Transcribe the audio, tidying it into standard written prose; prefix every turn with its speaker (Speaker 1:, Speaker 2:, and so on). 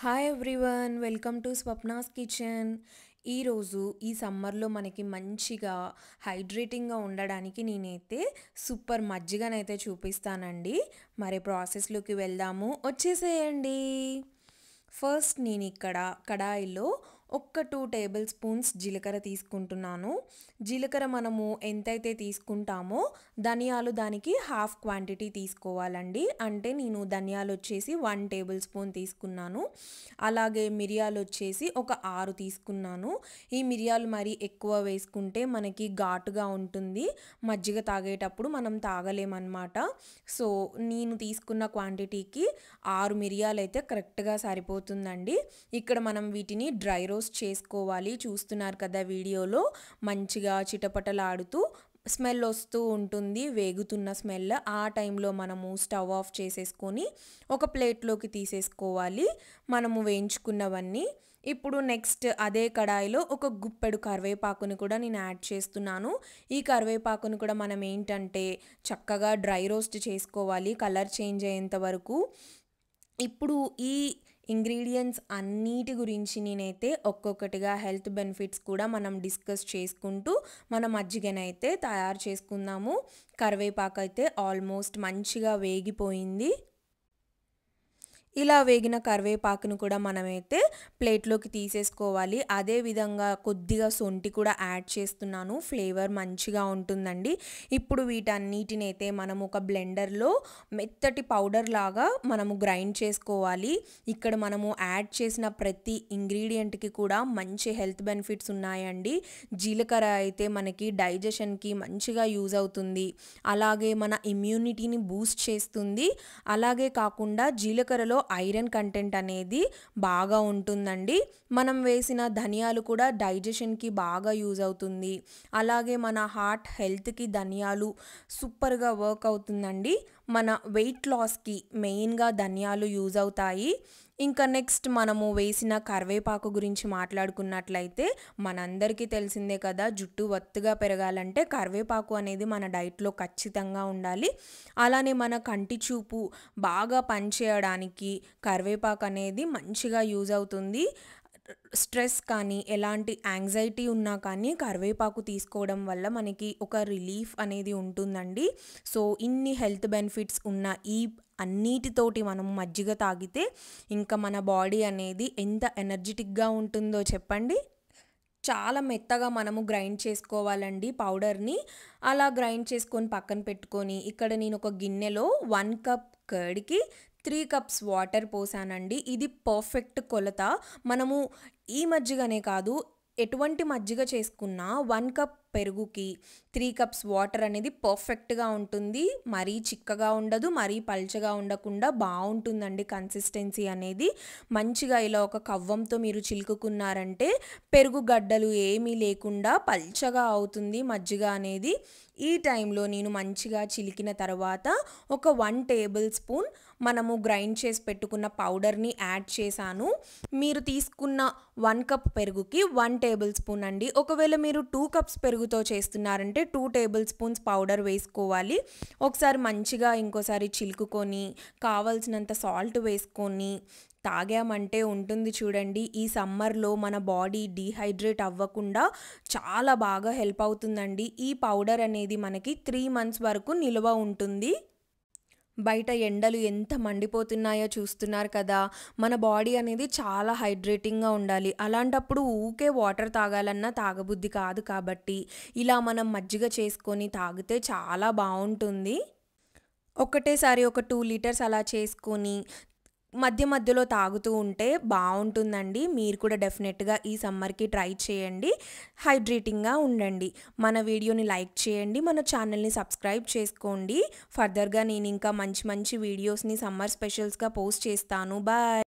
Speaker 1: Hi everyone, welcome to Swapna's kitchen. ఈరోజు ఈ సమ్మర్లో మనకి మంచిగా హైడ్రేటింగ్గా ఉండడానికి నేనైతే సూపర్ మజ్జిగనైతే చూపిస్తానండి. మరి ప్రాసెస్లోకి వెళ్దాము, వచ్చేసేయండి. ఫస్ట్ నేను ఇక్కడ కడాయిలో ఒక 2 టేబుల్ స్పూన్స్ జీలకర్ర తీసుకుంటున్నాను. జీలకర్ర మనము ఎంతైతే తీసుకుంటామో ధనియాలు దానికి హాఫ్ క్వాంటిటీ తీసుకోవాలండి. అంటే నేను ధనియాలు వచ్చేసి 1 టేబుల్ స్పూన్ తీసుకున్నాను. అలాగే మిరియాలు వచ్చేసి ఒక 6 తీసుకున్నాను. ఈ మిరియాలు మరి ఎక్కువ వేసుకుంటే మనకి ఘాటుగా ఉంటుంది, మజ్జిగ తాగేటప్పుడు మనం తాగలేమన్నమాట. సో నేను తీసుకున్న క్వాంటిటీకి 6 మిరియాలు అయితే కరెక్ట్గా సరిపోతుందండి. ఇక్కడ మనం వీటిని డ్రై రోస్ట్ చేసుకోవాలి. చూస్తున్నారు కదా వీడియోలో, మంచిగా చిటపటలాడుతూ స్మెల్ వస్తూ ఉంటుంది, వేగుతున్న స్మెల్. ఆ టైంలో మనము స్టవ్ ఆఫ్ చేసేసుకొని ఒక ప్లేట్లోకి తీసేసుకోవాలి మనము వేయించుకున్నవన్నీ. ఇప్పుడు నెక్స్ట్ అదే కడాయిలో ఒక గుప్పెడు కరివేపాకుని కూడా నేను యాడ్ చేస్తున్నాను. ఈ కరివేపాకుని కూడా మనం ఏంటంటే చక్కగా డ్రై రోస్ట్ చేసుకోవాలి, కలర్ చేంజ్ అయ్యేంత వరకు. ఇప్పుడు ఈ ఇంగ్రీడియంట్స్ అన్నిటి గురించి నేనైతే ఒక్కొక్కటిగా హెల్త్ బెనిఫిట్స్ కూడా మనం డిస్కస్ చేసుకుంటూ మన మజ్జిగనైతే తయారు చేసుకుందాము. కరివేపాకు అయితే ఆల్మోస్ట్ మంచిగా వేగిపోయింది. ఇలా వేగిన కరివేపాకును కూడా మనమైతే ప్లేట్లోకి తీసేసుకోవాలి. అదేవిధంగా కొద్దిగా సొంటి కూడా యాడ్ చేస్తున్నాను, ఫ్లేవర్ మంచిగా ఉంటుందండి. ఇప్పుడు వీటన్నిటిని అయితే మనం ఒక బ్లెండర్లో మెత్తటి పౌడర్ లాగా మనము గ్రైండ్ చేసుకోవాలి. ఇక్కడ మనము యాడ్ చేసిన ప్రతి ఇంగ్రీడియంట్కి కూడా మంచి హెల్త్ బెనిఫిట్స్ ఉన్నాయండి. జీలకర్ర అయితే మనకి డైజెషన్కి మంచిగా యూజ్ అవుతుంది, అలాగే మన ఇమ్యూనిటీని బూస్ట్ చేస్తుంది. అలాగే కాకుండా జీలకర్రలో ఐరన్ కంటెంట్ అనేది బాగా ఉంటుందండి. మనం వేసిన ధనియాలు కూడా డైజెషన్కి బాగా యూజ్ అవుతుంది. అలాగే మన హార్ట్ హెల్త్కి ధనియాలు సూపర్గా వర్క్ అవుతుందండి. మన వెయిట్ లాస్కి మెయిన్గా ధనియాలు యూజ్ అవుతాయి. ఇంకా నెక్స్ట్ మనము వేసిన కరివేపాకు గురించి మాట్లాడుకున్నట్లయితే మనందరికీ తెలిసిందే కదా, జుట్టు ఒత్తుగా పెరగాలంటే కరివేపాకు అనేది మన డైట్లో ఖచ్చితంగా ఉండాలి. అలానే మన కంటి చూపు బాగా పనిచేయడానికి కరివేపాకు అనేది మంచిగా యూజ్ అవుతుంది. స్ట్రెస్ కానీ ఎలాంటి యాంగ్జైటీ ఉన్నా కానీ కరివేపాకు తీసుకోవడం వల్ల మనకి ఒక రిలీఫ్ అనేది ఉంటుందండి. సో ఇన్ని హెల్త్ బెనిఫిట్స్ ఉన్న ఈ అన్నిటితోటి మనం మజ్జిగ తాగితే ఇంకా మన బాడీ అనేది ఎంత ఎనర్జెటిక్గా ఉంటుందో చెప్పండి. చాలా మెత్తగా మనము గ్రైండ్ చేసుకోవాలండి పౌడర్ని. అలా గ్రైండ్ చేసుకొని పక్కన పెట్టుకొని ఇక్కడ నేను ఒక గిన్నెలో 1 కప్ కర్డ్కి 3 కప్స్ వాటర్ పోసానండి. ఇది పర్ఫెక్ట్ కొలత. మనము ఈ మజ్జిగనే కాదు, ఎటువంటి మజ్జిగ చేసుకున్నా 1 కప్ పెరుగుకి 3 కప్స్ వాటర్ అనేది పర్ఫెక్ట్గా ఉంటుంది. మరీ చిక్కగా ఉండదు, మరీ పల్చగా ఉండకుండా బాగుంటుందండి కన్సిస్టెన్సీ అనేది. మంచిగా ఇలా ఒక కవ్వంతో మీరు చిలుకుకున్నారంటే పెరుగు గడ్డలు ఏమీ లేకుండా పల్చగా అవుతుంది మజ్జిగ అనేది. ఈ టైంలో నేను మంచిగా చిలికిన తర్వాత ఒక 1 టేబుల్ స్పూన్ మనము గ్రైండ్ చేసి పెట్టుకున్న పౌడర్ని యాడ్ చేశాను. మీరు తీసుకున్న 1 కప్ పెరుగుకి 1 టేబుల్ స్పూన్ అండి. ఒకవేళ మీరు 2 కప్స్ పెరుగుతో చేస్తున్నారంటే 2 టేబుల్ స్పూన్స్ పౌడర్ వేసుకోవాలి. ఒకసారి మంచిగా ఇంకోసారి చిలుకుకొని కావాల్సినంత సాల్ట్ వేసుకొని తాగామంటే ఉంటుంది చూడండి. ఈ సమ్మర్లో మన బాడీ డీహైడ్రేట్ అవ్వకుండా చాలా బాగా హెల్ప్ అవుతుందండి. ఈ పౌడర్ అనేది మనకి 3 మంత్స్ వరకు నిల్వ ఉంటుంది. బయట ఎండలు ఎంత మండిపోతున్నాయో చూస్తున్నారు కదా, మన బాడీ అనేది చాలా హైడ్రేటింగ్గా ఉండాలి. అలాంటప్పుడు ఊకే వాటర్ తాగాలన్నా తాగబుద్ధి కాదు. కాబట్టి ఇలా మనం మజ్జిగ చేసుకొని తాగితే చాలా బాగుంటుంది. ఒకటేసారి ఒక 2 లీటర్స్ అలా చేసుకొని మధ్య మధ్యలో తాగుతూ ఉంటే బాగుంటుందండి. మీరు కూడా డెఫినెట్గా ఈ సమ్మర్కి ట్రై చేయండి, హైడ్రేటింగ్గా ఉండండి. మన వీడియోని లైక్ చేయండి, మన ఛానల్ని సబ్స్క్రైబ్ చేసుకోండి. ఫర్దర్గా నేను ఇంకా మంచి మంచి వీడియోస్ని సమ్మర్ స్పెషల్స్గా పోస్ట్ చేస్తాను. బాయ్.